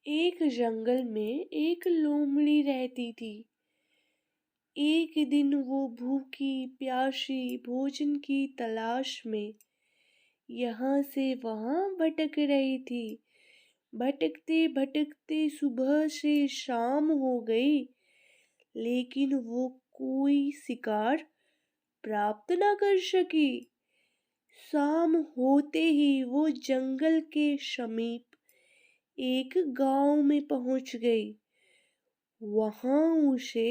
एक जंगल में एक लोमड़ी रहती थी। एक दिन वो भूखी प्यासी भोजन की तलाश में यहाँ से वहाँ भटक रही थी। भटकते भटकते सुबह से शाम हो गई, लेकिन वो कोई शिकार प्राप्त न कर सकी। शाम होते ही वो जंगल के समीप एक गांव में पहुंच गई। वहां उसे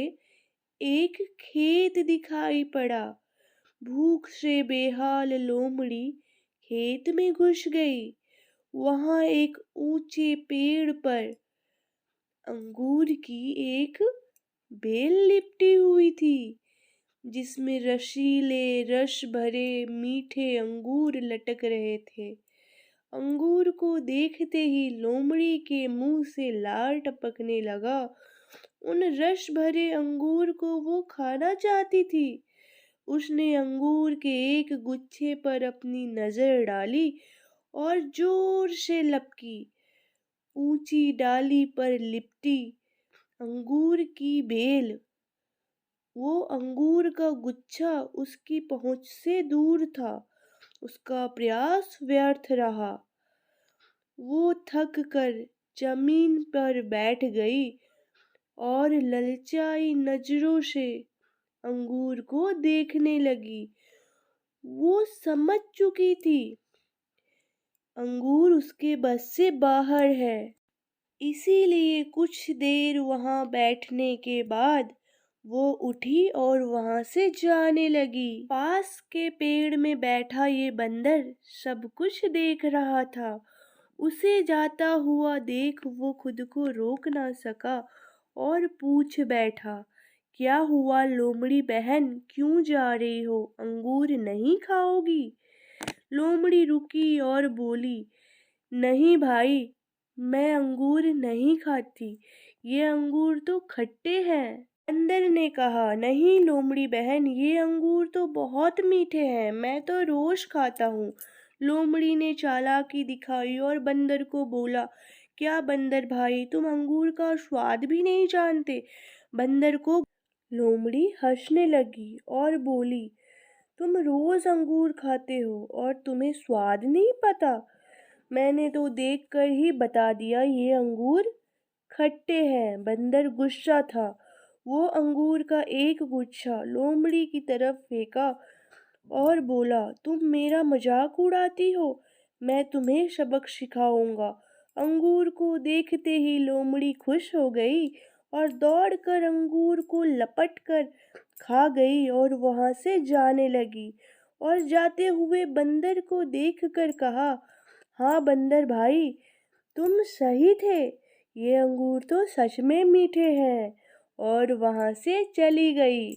एक खेत दिखाई पड़ा। भूख से बेहाल लोमड़ी खेत में घुस गई। वहां एक ऊंचे पेड़ पर अंगूर की एक बेल लिपटी हुई थी, जिसमें रसीले रस भरे मीठे अंगूर लटक रहे थे। अंगूर को देखते ही लोमड़ी के मुंह से लार टपकने लगा। उन रस भरे अंगूर को वो खाना चाहती थी। उसने अंगूर के एक गुच्छे पर अपनी नजर डाली और जोर से लपकी। ऊंची डाली पर लिपटी अंगूर की बेल, वो अंगूर का गुच्छा उसकी पहुंच से दूर था। उसका प्रयास व्यर्थ रहा। वो थक कर जमीन पर बैठ गई और ललचाई नजरों से अंगूर को देखने लगी। वो समझ चुकी थी अंगूर उसके बस से बाहर है। इसीलिए कुछ देर वहां बैठने के बाद वो उठी और वहां से जाने लगी। पास के पेड़ में बैठा ये बंदर सब कुछ देख रहा था। उसे जाता हुआ देख वो खुद को रोक ना सका और पूछ बैठा, क्या हुआ लोमड़ी बहन, क्यों जा रही हो? अंगूर नहीं खाओगी? लोमड़ी रुकी और बोली, नहीं भाई, मैं अंगूर नहीं खाती। ये अंगूर तो खट्टे हैं। बंदर ने कहा, नहीं लोमड़ी बहन, ये अंगूर तो बहुत मीठे हैं, मैं तो रोज खाता हूँ। लोमड़ी ने चालाकी दिखाई और बंदर को बोला, क्या बंदर भाई, तुम अंगूर का स्वाद भी नहीं जानते? बंदर को लोमड़ी हंसने लगी और बोली, तुम रोज अंगूर खाते हो और तुम्हें स्वाद नहीं पता? मैंने तो देखकर ही बता दिया, ये अंगूर खट्टे हैं। बंदर गुस्सा था। वो अंगूर का एक गुच्छा लोमड़ी की तरफ फेंका और बोला, तुम मेरा मजाक उड़ाती हो, मैं तुम्हें सबक सिखाऊंगा। अंगूर को देखते ही लोमड़ी खुश हो गई और दौड़कर अंगूर को लपट कर खा गई और वहां से जाने लगी। और जाते हुए बंदर को देखकर कहा, हाँ बंदर भाई, तुम सही थे, ये अंगूर तो सच में मीठे हैं। और वहां से चली गई।